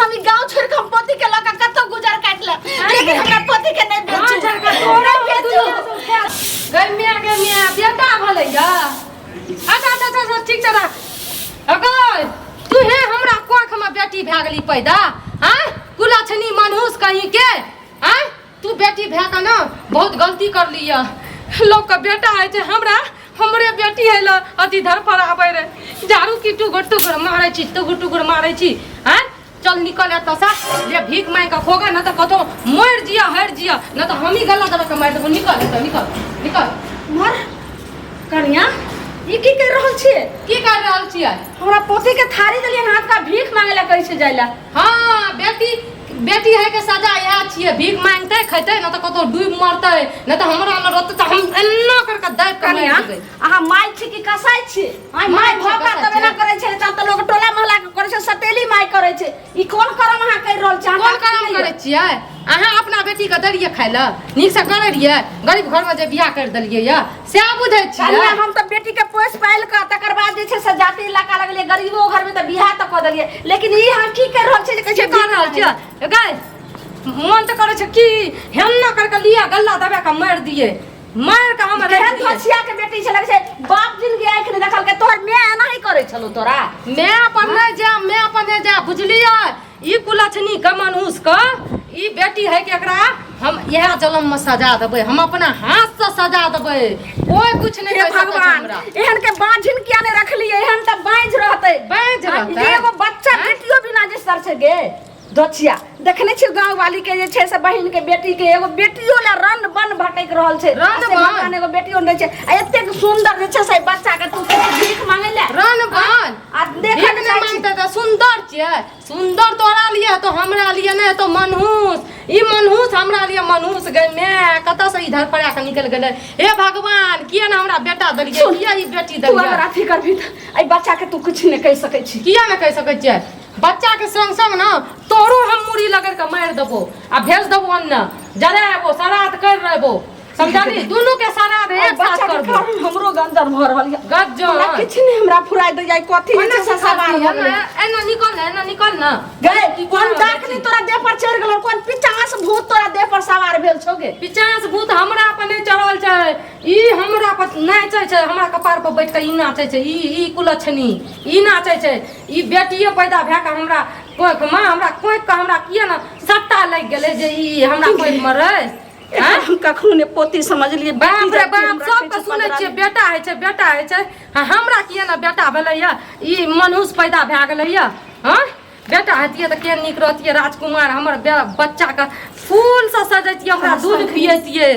हम ई गांव छोड़ के हम पति के लगा कतो गुजर काट ले लेकिन हमरा पति के नहीं बेचू झरका तोरा गई मिया बेटा भलैया अच्छा ठीक छ राख अगर तू है हमरा कोख में बेटी भए गेली पैदा हैं कुला छनी मनहूस कहीं के हैं तू बेटी भए के ना बहुत गलती कर लिया लोग का बेटा है जे हमरा हमरे बेटी है ल अति धर पर आबै रे झाड़ू की टुगुर मारै छी टुगुर मारै छी हैं चल निकल एत सा जे भीख मांग के खोगे न त कतो मर जिया हर जिया न त हम ही गला दबा के मार देबो निकल मर कन्या ई की कर रहल छी की कर रहल छी हमरा पति के थारी देलिए हाथ का भीख मांगे ला कैसे जाइला हां बेटी है के सजा यह छिए भीख मांगते खैते न त कतो डूब मरते न त हमरा न रहते त हम एन्ना कर के दाब कन्या आहा माय छी की कसाई छी माय भोका तबे ना करे छै त लोग टोला मोहल्ला के करे छै सतेली माय करे छै ई कोन करम अहा कर रहल छी कोन करम करे छिए अहा अपना बेटी के दरिए खाय ल नीक से करे रिए गरीब घर में जे बियाह कर दलिए या से बुझै छिए हम त बेटी के पोस पाइल का तकर बाद जे छै से जाति इलाका लगले गरीबो घर में त बियाह त क दलिए लेकिन ई हम की कर रहल छी जे कैसे कर रहल छी गाय मन त करे छै की हेन्ना कर के लिया गल्ला दबा के मार दिए मार के हम रहन धसिया के बेटी छै लगे छै बाप जिंदगी आंख ने देखल के तोहर मैं एना ही करे छलो तोरा मैं अपन नहीं जा बुझलिए ई कुलछनी के मनहूस क ई बेटी है के एकरा हम यह जन्म में सजा देबे हम अपना हाथ से सजा देबे कोई कुछ नहीं कर सकत हमरा एहन के बांझिन किया ने रखलिए एहन त बांझ रहते एगो बच्चा बेटियो बिना जे सर छै गे दछिया देखने छी गांव वाली के जे छै से बहिन के बेटी के एगो बेटियो ला रन बन भटक रहल छै रन बन एगो बेटियो नै छै आ एते सुंदर जे छै से बच्चा के तू भीख मांगे ले रन बन आ देखे न मांगते त सुंदर छै सुंदर तोरा लिए तो हमरा लिए नै तो मनहूस ई मनहूस हमरा लिए मनहूस गए मैं कत से इधर पड़ा के निकल गेले हे भगवान किया ना हमरा बेटा दलिए किया ई बेटी दलिए तू हमरा फिकर भी ए बच्चा के तू कुछ नै कह सकै छी किया नै कह सकै छियै बच्चा के संग संग ना तोरो हम मुड़ी लगर के मार देबो आ भेज देबो अन्न जराबो सरात कर रहबो समझाली दोनों के सरात एक साथ करबो हमरो गंजर भर रहल गज्जर किछ नै हमरा फुराय दे जाय कथि छै से सवार एना निकल ना गए कोन दाख नै तोरा देह पर चढ़ गेलो कोन 50 भूत तोरा देह पर सवार भेल छोगे 50 भूत हमरा पर नै चढ़ल छै ई हमरा पर नाचै छै हमरा कपार पर बैठ के ई नाचै छै ई कुलछनी ई नाचै छै ई बेटियो पैदा भए के हमरा कोख मां हमरा कोख के हमरा किया ना सट्टा लग गेलै जे ई हमरा कोख मरै हम कखनो ने पोती समझ लिए बाप रे बाप सब के सुनै छियै बेटा है छै हमरा किया ना बेटा भेलैया ई मनहूस पैदा भए गेलैया हां बेटा हतिए त के नीक रहतिए राजकुमार हमर बच्चा के फूल से सजैतिए हमरा दूध पियैतिए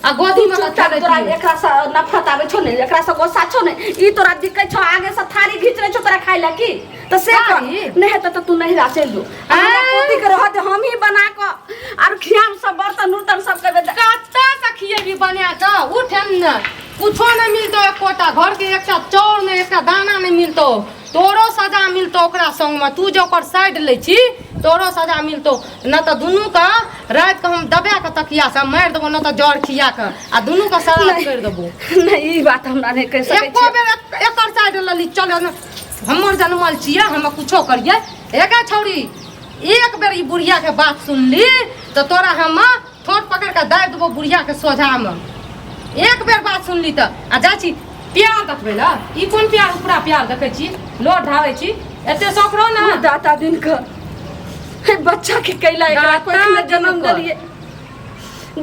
आ गोदी में तोरा एकरा से नफरत आवे छो ने एकरा से गोसा छो ने ई तोरा दिक्कत छो आगे से थारी घिच रे छो तोरा खाइ ला की त से नहीं हेत त तू नहीं रा चल दो हमरा पोती के रहत हम ही बना क और खियाम सब बर्तन उर्तन सब के कत्ता से खिएबी बना क उठन न कुछो नहीं मिलतो एक कोटा घर के एकटा चाउर ने एकटा दाना नहीं मिलतो तोरो सजा मिलतो ओकरा संग में तू जो ओकर साइड ले छी तोरो सजा मिलतो न त दुनू का रात के हम दबा के तकिया से मार देबो न त जड़ खिया के आ दुनू का सराप कर देबो नहीं ई बात हमरा नहीं कह सकै छी एको बेर एकर साइड लली चल हमर जन्मल छिए हम कुछो करिए एका छौरी एक बेर ई बुढ़िया के बात सुनली त तोरा हम ठोट पकड़ के दाब देबो बुढ़िया के सोझा में एक बेर बात सुनली त आ जा छी प्यार देखबै ला ई कोन प्यार पूरा प्यार देखै छी लोट ढारै छी एते सफरो ना दाता दिन का हे बच्चा के कैला एकरा कोख में जन्म दलिए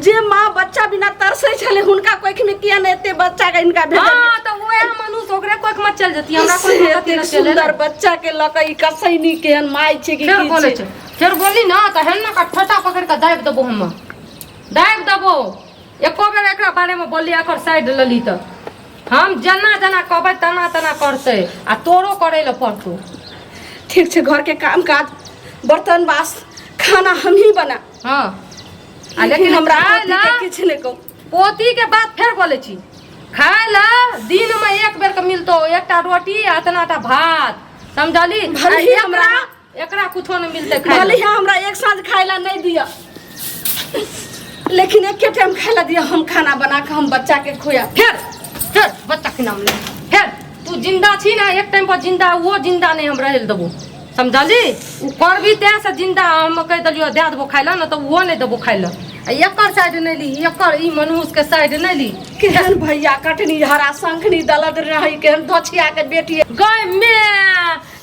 जे मां बच्चा बिना तरसै छले हुनका कोख में किया ने एते बच्चा के इनका भेज हां त ओए मनुष्य ओकरे कोख में चल जती हमरा कोई पता न चले सुंदर बच्चा के लकई कसैनी केहन माय छै कि फिर बोले छै फिर बोली ना त हेन्ना का ठटा पकड़ के दाब देबो हम दाब देबो एको बेर एकरा बारे में बोली एकर साइड लली त हम जना कहबै तना करते आ तोरो करे ल पड़तो ठीक छै घर के काम काज बर्तन बास खाना हम ही बना हां आ लेकिन हमरा किछ नहीं कहू पोती के बात फिर बोले छी खाए ला दिन में एक बेर के मिलतो एकटा रोटी आ तनाटा भात समझली भले हमरा एकरा कुछो नहीं मिलते खाए भले हमरा एक साँझ खाइला नहीं दिया लेकिन एक के टाइम खाइला दिया हम खाना बना के हम बच्चा के खुया फिर बच्चा के नाम ले फिर तू जिंदा छी ना एक टाइम पर जिंदा वो जिंदा नहीं हम रहल देबो समझली उ कर भी ते से जिंदा हम कह दलियो दे देबो खाइला न तो वो नहीं देबो खाइला एकर साइड नहीं ली एकर ई मनुष्य के साइड नहीं ली केहन भैया कटनी हरा शंखनी दलद रही केहन धछिया के बेटी गए में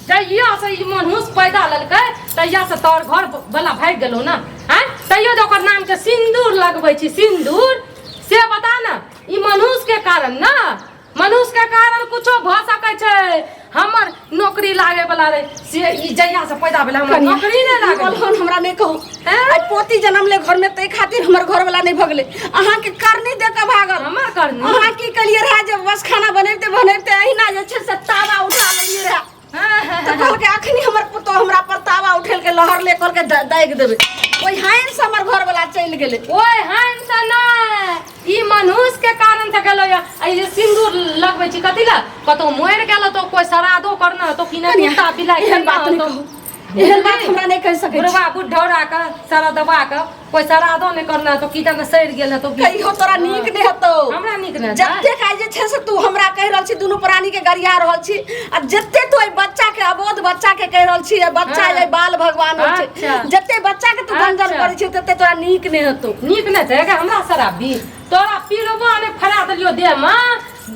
जहिया से ई मनुष्य पैदा ललकै तहिया से तोर घर वाला भाग गेलो ना हैं तैयो ओकर नाम के सिंदूर लगबै छी सिंदूर से बता ना ई मनुष्य के कारण ना मनुष्य के कारण कुछो भ सकै छै हमर नौकरी लागे वाला रे से ई जहिया से पैदा भेल हमर नौकरी नहीं लागल हन हमरा नहीं कहू आई पोती जन्म ले घर में तै खातिर हमर घर वाला नहीं भगले अहाँ के करनी दे के भागल हमर करनी अहाँ की कलिए रहा जब बस खाना बनैते अहिना जे छै से तावा उठा लेलिए रहा तो कहल के अखनी हमर पुतो हमरा पर तावा उठेल के लहर ले कर के दाग देबे ओइ हाइन से हमर घर वाला चल गेले ओए हाइन से ना ई मनुष्य के कारण से गेलो या आई जे सिंदूर लगबै छी कथि ला कतो मोर गेलो तो कोई सरादो करना तो किने कुत्ता बिलाई एहन बात नहीं कहू एहन बात हमरा नहीं कह सकै बुढ़वा बुढ़ौरा का सारा दबा का कोई सरादो नहीं करना तो किदा में सड़ गेल तो कहियो तोरा नीक नहीं हतो हमरा नीक नहीं जत्ते काज जे छै से तू हमरा कह रहल छी दुनु प्राणी के गरिया रहल छी आ जत्ते तू बच्चा के अबोध बच्चा के कह रहल छी बच्चा ये बाल भगवान हो छै जत्ते बच्चा के तू गंजन करै छी तत्ते तोरा नीक नहीं हतो नीक नहीं छै के हमरा शराबी तोरा पीलबो ने फरा देलियो दे मां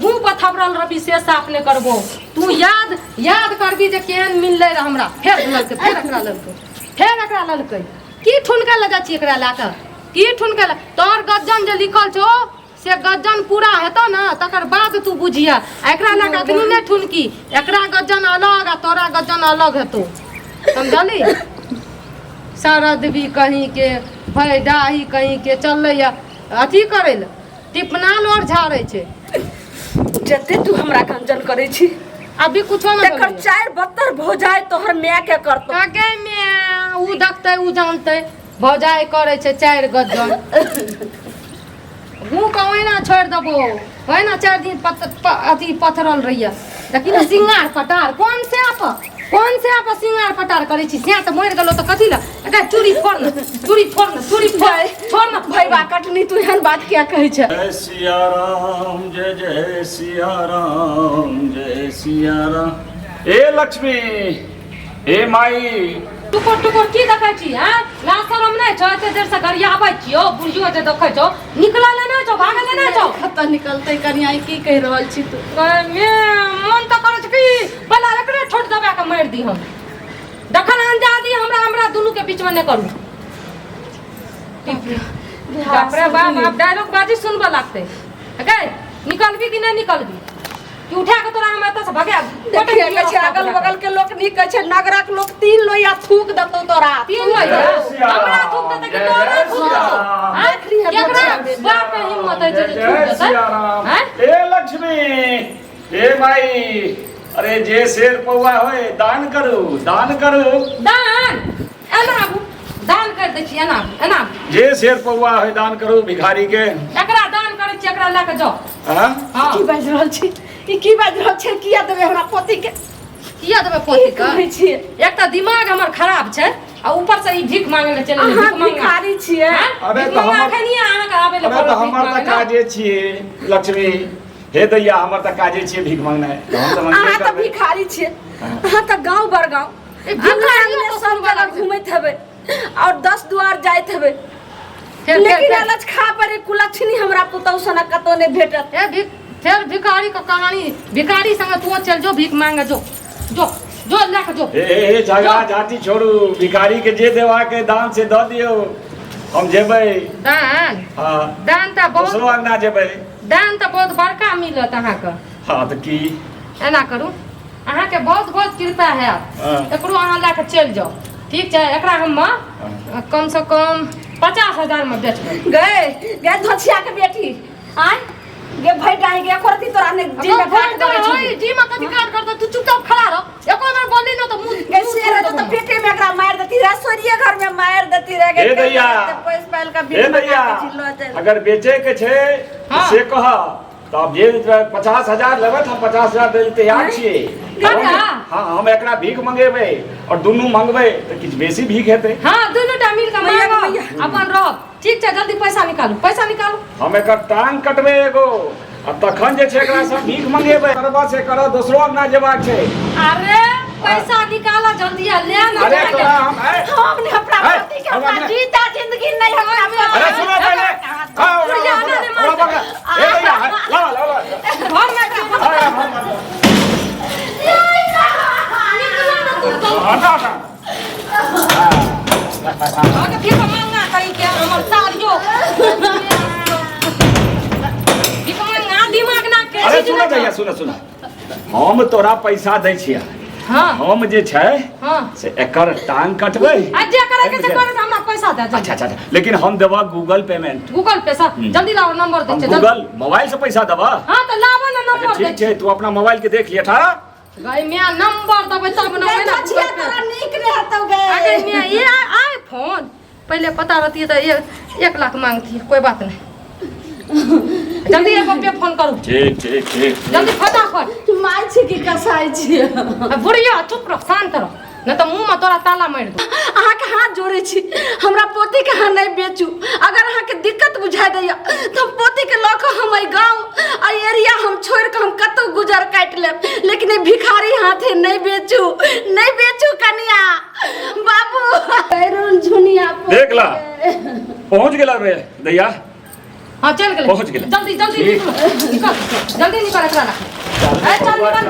मुंह पर थबरल रवि से साफ नहीं करबो तू याद करबी जे केहन मिलले रे हमरा फेर एकरा ललकै की ठुनका लगा छी एकरा लाका की ठुनका तोर गज्जन जे लिखल छो से गज्जन पूरा हेतो ना तकर बाद तू बुझिया एकरा लाका कनी ने ठुनकी एकरा गज्जन अलग आ तोरा गज्जन अलग हेतो समझली सरद भी कहीं के भैडाही कहीं के चलले या अथी करे ल टिपनाल और झाड़े छै जत्ते तू हमरा गंजन करै छी अभी कुछो न एकर चार बत्तर भौजाई तोहर माय के करतो आगे में उ देखते उ जानते भौजाई करे छै चार गज्जन हूँ कहै ना छोड़ देबो है ना 4 दिन अथी पथरल रहिया लेकिन सिंगार पटार कौन से आप सिंगार पटार करे छी से त मर गेलो त कथि ला एका चूड़ी फोड़ न भैया कटनी तू एहन बात क्या कहै छै जय सिया राम जय सिया राम जय सिया राम ए लक्ष्मी ए माई टुकुर की देखै छी हैं लाशरम नै छ एते देर से गरिया आबै छियो बुढ़ियो जे देखै छो निकलले नै छो भागले नै छो खत्ता निकलतै कनिया की कह रहल छी तू मे मन त करे छै कि बला एकरे छोड़ दबा के मार दी हम दखन अंजादी हमरा दुनु के बीच में नै करू बाप रे बाप आप डायलॉग बाजी सुनबा लागते ओके निकलबी कि नहीं निकलबी कि उठा के तोरा हम एत से भगा देखिए के छै अगल बगल के लोग नी कहै छै नगरक लोग 3 लोया थूक दतो तोरा 3 लोया हमरा थूक दते कि तोरा थूक दतो देख ली है एकरा बाप के हिम्मत है जे थूक दते हैं ए लक्ष्मी ए माई अरे जे शेर पौवा होए दान करू दान एनाबू दान कर दे छी एना जे शेर पौवा होए दान करू भिखारी के एकरा दान करे छी एकरा लेके जाओ हां की बाज रहल छी ई की बाज रहल छै किया देबे हमरा पोती के किया देबे पोती के कहै छी एक त दिमाग हमर खराब छै आ ऊपर से ई भीख मांगे ले चले अहाँ भिखारी छियै अबे तो हम खनिया अहाँ के आबे ले अबे तो हमर त काजे छिए लक्ष्मी हे दैया हमर त काजे छिए भीख मांगनाइ हम त अहाँ त भिखारी छियै अहाँ त गांव बरगांव भिखारी में सब जगह घुमैत हेबै और 10 द्वार जाइत हेबै लेकिन अलच खा पर कुलक्षणी हमरा पुतौ सना कतो ने भेटत ए फिर भिखारी का कहानी भिखारी संग तू चल जो भीख मांगे जो लेके जो ए झगड़ा झाटी छोड़ू भिखारी के जे देवा के दान से द दियो हम जेबै दान हां दान त बहुत दोसरो अंगना जेबै दान त बहुत बड़का मिलत अहाँ के हां त की एना करू अहाँ के बहुत कृपा है एकरो अहाँ लेके चल जाओ ठीक छै एकरा हम कम से कम 50,000 में बेचबै गए धछिया के बेटी आय गे भाई डाई गे करती तोरा ने जी में भाग देबै छी जी में कथि काट करत तू चुपचाप खड़ा रह एको बार बोली न त मुंह गे शेर तो पेटे में एकरा मार देती रसोरिये घर में मार देती रे गे ए दैया पैस पहल का ए दैया अगर बेचे के छै से कह तो अब जे 50,000 लेबै हम 50,000 दे तैयार छियै हां हम एकरा भीख मंगेबै और दुनू मंगबै त किछ बेसी भीख हेतै हां दुनू टा मिल के मांगो अपन रह ठीक छै जल्दी पैसा निकालू हम एकर टांग कटबै एगो आ तखन जे छै एकरा सब भीख मंगेबै करबा से कर दोसरो अंगना जेबाक छै अरे पैसा निकाला जल्दी ले अरे तोरा हम है हमने अपना है? पति के हम अपना अपने- जीता जिंदगी नहीं हम अरे सुनो पहले हाँ ला पकड़ा ए भैया ला घर में के हटा हटा आगे फिर मांगा कहीं के हमर सालियो फिर मांगा दिमाग ना के अरे सुनो भैया सुनो हम तोरा पैसा दै छियै हां हम जे छै हां से एकर टांग कटबै आज जे करे के से करे त हमरा पैसा दे अच्छा अच्छा लेकिन हम देबा गूगल पेमेंट गूगल पे से जल्दी लाओ नंबर दे हम छे गूगल मोबाइल से पैसा देबा हां तो लाओ ना नंबर दे ठीक छै तू अपना मोबाइल के देख लिया था गई मैं नंबर दबे तब ना मैं ना छिया तोरा नीक रहतौ गे अरे मैं ये आईफोन पहले पता रहती है तो 1 लाख मांगती कोई बात नहीं जल्दी एक पे फोन करू ठीक जल्दी फटाफट माय छी की कसाई छी बुढ़िया चुप रह शांत रह न तो मुंह में तोरा ताला मार दू अहाँ के हाथ जोड़े छी हमरा पोती के हां नहीं बेचू अगर अहाँ के दिक्कत बुझा दैया तो पोती के लऽ के हम गांव आ एरिया हम छोड़ के हम कतौ गुजर काट लेब लेकिन ये भिखारी हाथे नहीं बेचू कन्या बाबू पैरून झुनिया देख ला पहुंच गेला रे दैया हां चल गेले पहुंच गेले जल्दी निकल जल्दी निकल एकरा चल निकल